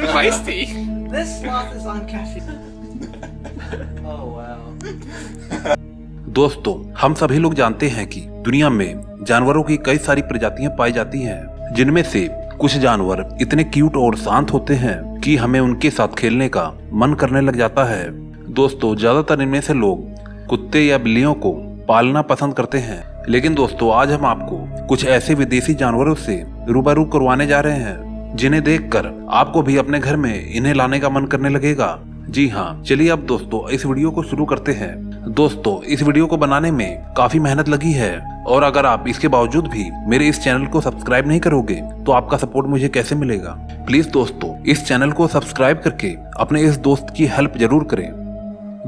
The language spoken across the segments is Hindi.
Feisty. This sloth is on caffeine. Oh wow. दोस्तों, हम सभी लोग जानते हैं कि दुनिया में जानवरों की कई सारी प्रजातियां पाई जाती हैं, जिनमें से कुछ जानवर इतने क्यूट और शांत होते हैं कि हमें उनके साथ खेलने का मन करने लग जाता है। दोस्तों, ज्यादातर इनमें से लोग कुत्ते या बिल्लियों को पालना पसंद करते हैं, लेकिन दोस्तों आज हम आपको कुछ ऐसे विदेशी जानवरों से रूबरू करवाने जा रहे हैं जिन्हें देखकर आपको भी अपने घर में इन्हें लाने का मन करने लगेगा। जी हाँ, चलिए अब दोस्तों इस वीडियो को शुरू करते हैं। दोस्तों, इस वीडियो को बनाने में काफी मेहनत लगी है और अगर आप इसके बावजूद भी मेरे इस चैनल को सब्सक्राइब नहीं करोगे तो आपका सपोर्ट मुझे कैसे मिलेगा। प्लीज दोस्तों इस चैनल को सब्सक्राइब करके अपने इस दोस्त की हेल्प जरूर करें।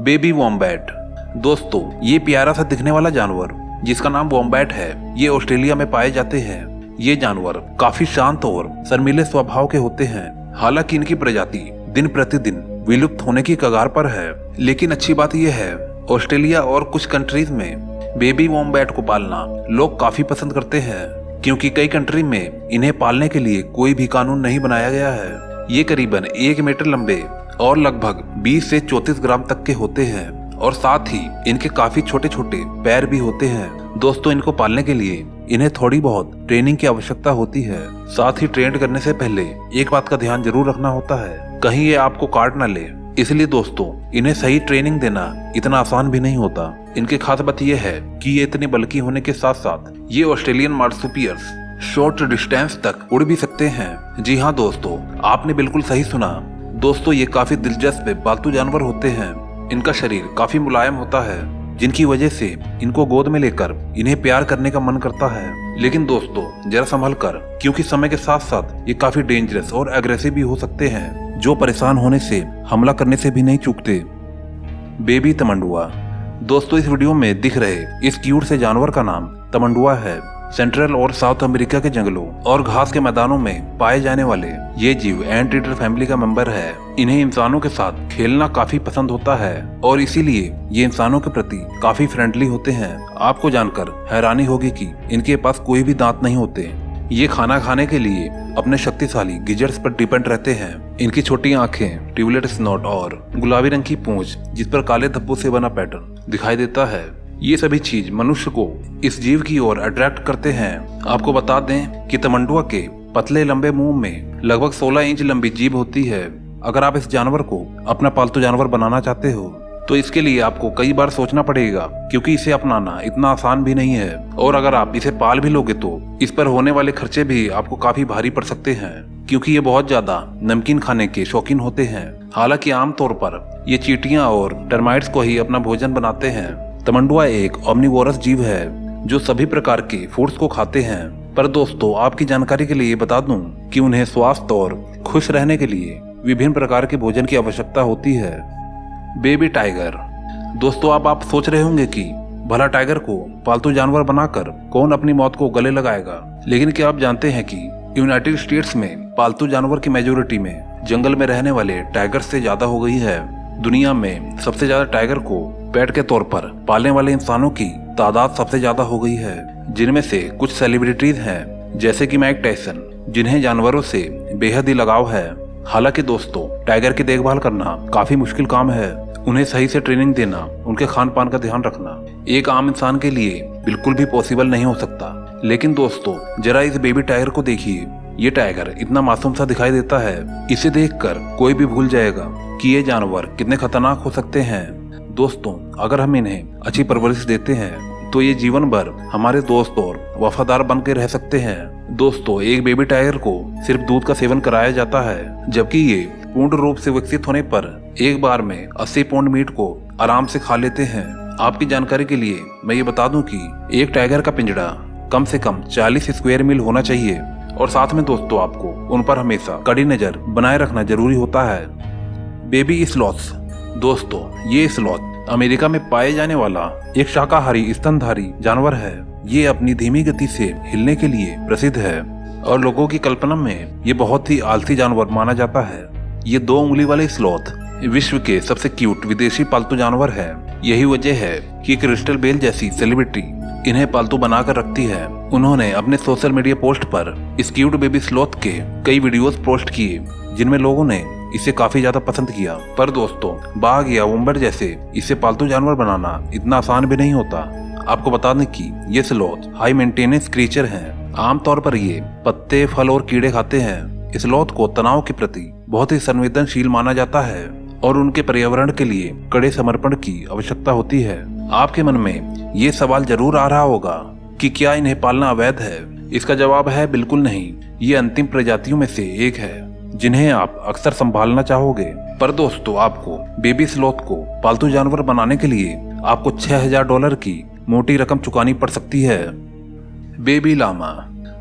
Baby wombat. दोस्तों, ये प्यारा सा दिखने वाला जानवर जिसका नाम वॉम्बैट है, ये ऑस्ट्रेलिया में पाए जाते हैं। ये जानवर काफी शांत और शर्मीले स्वभाव के होते हैं। हालांकि इनकी प्रजाति दिन प्रतिदिन विलुप्त होने की कगार पर है, लेकिन अच्छी बात यह है ऑस्ट्रेलिया और कुछ कंट्रीज में बेबी वॉम्बैट को पालना लोग काफी पसंद करते हैं, क्योंकि कई कंट्री में इन्हें पालने के लिए कोई भी कानून नहीं बनाया गया है। ये करीबन 1 मीटर लंबे और लगभग 20 से 34 ग्राम तक के होते हैं और साथ ही इनके काफी छोटे छोटे पैर भी होते हैं। दोस्तों, इनको पालने के लिए इन्हें थोड़ी बहुत ट्रेनिंग की आवश्यकता होती है। साथ ही ट्रेन करने से पहले एक बात का ध्यान जरूर रखना होता है, कहीं ये आपको काट ना ले। इसलिए दोस्तों इन्हें सही ट्रेनिंग देना इतना आसान भी नहीं होता। इनकी खास बात यह है कि ये इतने बल्कि होने के साथ साथ ये ऑस्ट्रेलियन मार्सुपियर्स शॉर्ट डिस्टेंस तक उड़ भी सकते हैं। जी हाँ दोस्तों, आपने बिल्कुल सही सुना। दोस्तों, ये काफी दिलचस्प पालतू जानवर होते हैं। इनका शरीर काफी मुलायम होता है, जिनकी वजह से इनको गोद में लेकर इन्हें प्यार करने का मन करता है। लेकिन दोस्तों जरा संभल कर, क्योंकि समय के साथ साथ ये काफी डेंजरस और एग्रेसिव भी हो सकते हैं, जो परेशान होने से हमला करने से भी नहीं चूकते। बेबी तमंडुआ। दोस्तों, इस वीडियो में दिख रहे इस क्यूट से जानवर का नाम तमंडुआ है। सेंट्रल और साउथ अमेरिका के जंगलों और घास के मैदानों में पाए जाने वाले ये जीव एंटीटर फैमिली का मेंबर है। इन्हें इंसानों के साथ खेलना काफी पसंद होता है और इसीलिए ये इंसानों के प्रति काफी फ्रेंडली होते हैं। आपको जानकर हैरानी होगी कि इनके पास कोई भी दांत नहीं होते। ये खाना खाने के लिए अपने शक्तिशाली गिजर्स पर डिपेंड रहते हैं। इनकी छोटी आंखें, ट्यूबलेट स्नोट और गुलाबी रंग की पूंछ जिस पर काले धब्बों से बना पैटर्न दिखाई देता है, ये सभी चीज मनुष्य को इस जीव की ओर अट्रैक्ट करते हैं। आपको बता दें कि तमंडुआ के पतले लंबे मुंह में लगभग 16 इंच लंबी जीभ होती है। अगर आप इस जानवर को अपना पालतू जानवर बनाना चाहते हो तो इसके लिए आपको कई बार सोचना पड़ेगा, क्योंकि इसे अपनाना इतना आसान भी नहीं है। और अगर आप इसे पाल भी लोगे तो इस पर होने वाले खर्चे भी आपको काफी भारी पड़ सकते हैं, क्योंकि ये बहुत ज्यादा नमकीन खाने के शौकीन होते हैं। हालांकि आमतौर पर ये चींटियां और टर्माइट्स को ही अपना भोजन बनाते हैं। तमंडुआ एक ओमनिवोरस जीव है जो सभी प्रकार के फूड्स को खाते हैं। पर दोस्तों, आपकी जानकारी के लिए बता दूं कि उन्हें स्वास्थ्य और खुश रहने के लिए विभिन्न प्रकार के भोजन की आवश्यकता होती है। Baby tiger. दोस्तों, अब आप सोच रहे होंगे कि भला टाइगर को पालतू जानवर बनाकर कौन अपनी मौत को गले लगाएगा, लेकिन क्या आप जानते हैं कि यूनाइटेड स्टेट्स में पालतू जानवर की मेजोरिटी में जंगल में रहने वाले टाइगर से ज्यादा हो गई है। दुनिया में सबसे ज्यादा टाइगर को पेट के तौर पर पालने वाले इंसानों की तादाद सबसे ज्यादा हो गई है, जिनमें से कुछ सेलिब्रिटीज हैं जैसे कि माइक टायसन, जिन्हें जानवरों से बेहद ही लगाव है। हालांकि दोस्तों, टाइगर की देखभाल करना काफी मुश्किल काम है। उन्हें सही से ट्रेनिंग देना, उनके खान पान का ध्यान रखना एक आम इंसान के लिए बिल्कुल भी पॉसिबल नहीं हो सकता। लेकिन दोस्तों जरा इस बेबी टाइगर को देखिए। ये टाइगर इतना मासूम सा दिखाई देता है, इसे देखकर कोई भी भूल जाएगा कि ये जानवर कितने खतरनाक हो सकते हैं। दोस्तों, अगर हम इन्हें अच्छी परवरिश देते हैं तो ये जीवन भर हमारे दोस्त और वफादार बन के रह सकते हैं। दोस्तों, एक बेबी टाइगर को सिर्फ दूध का सेवन कराया जाता है, जबकि ये पूर्ण रूप से विकसित होने पर एक बार में 80 पाउंड मीट को आराम से खा लेते हैं। आपकी जानकारी के लिए मैं ये बता दूं कि एक टाइगर का पिंजड़ा कम से कम 40 स्क्वायर मील होना चाहिए और साथ में दोस्तों आपको उन पर हमेशा कड़ी नजर बनाए रखना जरूरी होता है। Baby sloths. दोस्तों, ये स्लॉथ अमेरिका में पाए जाने वाला एक शाकाहारी स्तनधारी जानवर है। ये अपनी धीमी गति से हिलने के लिए प्रसिद्ध है और लोगों की कल्पना में ये बहुत ही आलसी जानवर माना जाता है। ये 2 उंगली वाले स्लॉथ विश्व के सबसे क्यूट विदेशी पालतू जानवर है। यही वजह है कि क्रिस्टल बेल जैसी सेलिब्रिटी इन्हें पालतू बनाकर रखती है। उन्होंने अपने सोशल मीडिया पोस्ट पर इस क्यूट बेबी स्लॉथ के कई वीडियोस पोस्ट किए जिनमें लोगों ने इसे काफी ज्यादा पसंद किया। पर दोस्तों, बाघ या वुम्बर जैसे इसे पालतू जानवर बनाना इतना आसान भी नहीं होता। आपको बता दें कि ये स्लॉथ हाई मेंटेनेंस क्रीचर हैं। आमतौर पर ये पत्ते, फल और कीड़े खाते हैं। स्लॉथ को तनाव के प्रति बहुत ही संवेदनशील माना जाता है और उनके पर्यावरण के लिए कड़े समर्पण की आवश्यकता होती है। आपके मन में ये सवाल जरूर आ रहा होगा कि क्या इन्हें पालना अवैध है? इसका जवाब है बिल्कुल नहीं। ये अंतिम प्रजातियों में से एक है जिन्हें आप अक्सर संभालना चाहोगे। पर दोस्तों, आपको बेबी स्लॉथ को पालतू जानवर बनाने के लिए आपको $6000 की मोटी रकम चुकानी पड़ सकती है। बेबी लामा।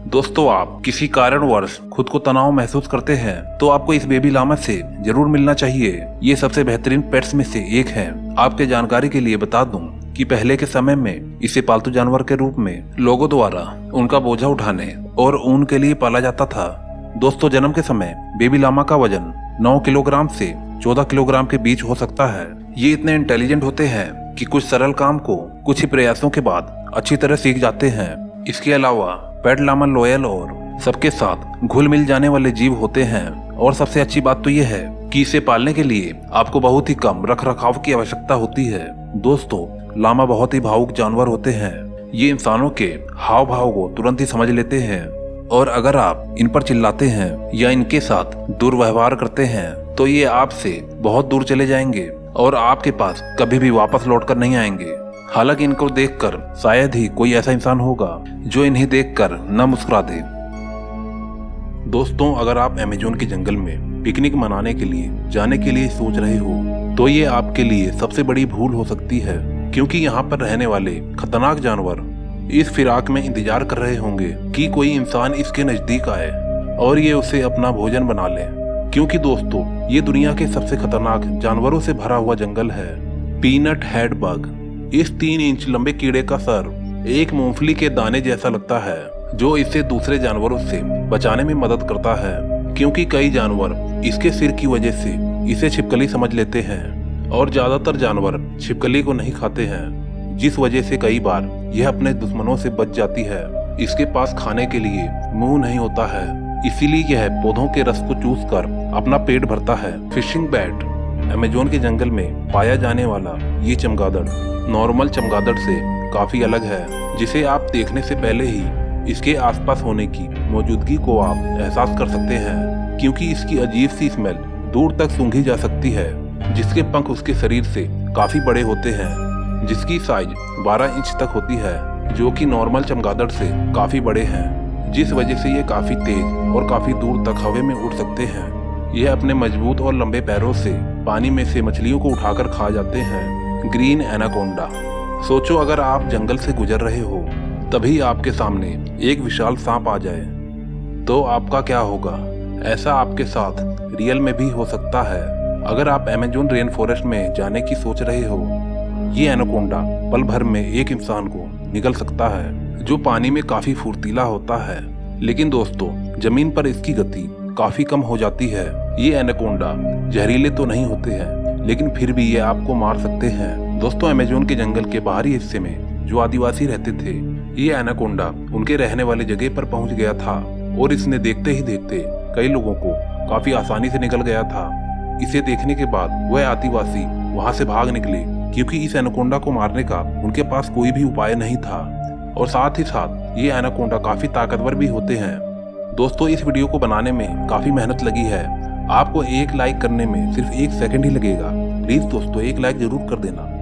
दोस्तों, आप किसी कारणवश खुद को तनाव महसूस करते हैं तो आपको इस बेबी लामा से जरूर मिलना चाहिए। ये सबसे बेहतरीन पेट्स में से एक है। आपके जानकारी के लिए बता दूं कि पहले के समय में इसे पालतू जानवर के रूप में लोगों द्वारा उनका बोझा उठाने और ऊन के लिए पाला जाता था। दोस्तों, जन्म के समय बेबी लामा का वजन 9 किलोग्राम से 14 किलोग्राम के बीच हो सकता है। ये इतने इंटेलिजेंट होते हैं कि कुछ सरल काम को कुछ ही प्रयासों के बाद अच्छी तरह सीख जाते हैं। इसके अलावा पेट लामा लॉयल और सबके साथ घुल मिल जाने वाले जीव होते हैं। और सबसे अच्छी बात तो यह है कि इसे पालने के लिए आपको बहुत ही कम रख रखाव की आवश्यकता होती है। दोस्तों, लामा बहुत ही भावुक जानवर होते हैं। ये इंसानों के हाव भाव को तुरंत ही समझ लेते हैं और अगर आप इन पर चिल्लाते हैं या इनके साथ दुर्व्यवहार करते हैं तो ये आपसे बहुत दूर चले जाएंगे और आपके पास कभी भी वापस लौट कर नहीं आएंगे। हालांकि इनको देखकर शायद ही कोई ऐसा इंसान होगा जो इन्हें देखकर न मुस्कुरा दे। दोस्तों, अगर आप अमेज़न के जंगल में पिकनिक मनाने के लिए जाने के लिए सोच रहे हो तो ये आपके लिए सबसे बड़ी भूल हो सकती है, क्योंकि यहाँ पर रहने वाले खतरनाक जानवर इस फिराक में इंतजार कर रहे होंगे कि कोई इंसान इसके नजदीक आए और ये उसे अपना भोजन बना ले। क्योंकि दोस्तों, ये दुनिया के सबसे खतरनाक जानवरों से भरा हुआ जंगल है। Peanut head bug. इस 3 इंच लंबे कीड़े का सर एक मूंगफली के दाने जैसा लगता है, जो इसे दूसरे जानवरों से बचाने में मदद करता है। क्योंकि कई जानवर इसके सिर की वजह से इसे छिपकली समझ लेते हैं और ज्यादातर जानवर छिपकली को नहीं खाते हैं, जिस वजह से कई बार यह अपने दुश्मनों से बच जाती है। इसके पास खाने के लिए मुंह नहीं होता है, इसीलिए यह पौधों के रस को चूस कर अपना पेट भरता है। Fishing bat. अमेज़न के जंगल में पाया जाने वाला ये चमगादड़ नॉर्मल चमगादड़ से काफी अलग है, जिसे आप देखने से पहले ही इसके आसपास होने की मौजूदगी को आप एहसास कर सकते हैं, क्योंकि इसकी अजीब सी स्मेल दूर तक सूंघी जा सकती है। जिसके पंख उसके शरीर से काफी बड़े होते हैं, जिसकी साइज 12 इंच तक होती है, जो कि नॉर्मल चमगादड़ से काफी बड़े हैं, जिस वजह से ये काफी तेज और काफी दूर तक हवा में उड़ सकते हैं। यह अपने मजबूत और लंबे पैरों से पानी में से मछलियों को उठाकर खा जाते हैं। Green anaconda. सोचो, अगर आप जंगल से गुजर रहे हो तभी आपके सामने एक विशाल सांप आ जाए तो आपका क्या होगा? ऐसा आपके साथ रियल में भी हो सकता है। अगर आप अमेज़न रेन फॉरेस्ट में जाने की सोच रहे हो, ये एनाकोंडा पल भर में एक इंसान को निगल सकता है, जो पानी में काफी फुर्तीला होता है। लेकिन दोस्तों, जमीन पर इसकी गति काफी कम हो जाती है। ये एनाकोंडा जहरीले तो नहीं होते हैं, लेकिन फिर भी ये आपको मार सकते हैं। दोस्तों, अमेज़न के जंगल के बाहरी हिस्से में जो आदिवासी रहते थे, ये एनाकोंडा उनके रहने वाली जगह पर पहुंच गया था और इसने देखते ही देखते कई लोगों को काफी आसानी से निगल गया था। इसे देखने के बाद वह आदिवासी वहां से भाग निकले, क्योंकि इस एनाकोंडा को मारने का उनके पास कोई भी उपाय नहीं था। और साथ ही साथ ये एनाकोंडा काफी ताकतवर भी होते हैं। दोस्तों, इस वीडियो को बनाने में काफी मेहनत लगी है। आपको एक लाइक करने में सिर्फ 1 सेकंड ही लगेगा। प्लीज दोस्तों, एक लाइक जरूर कर देना।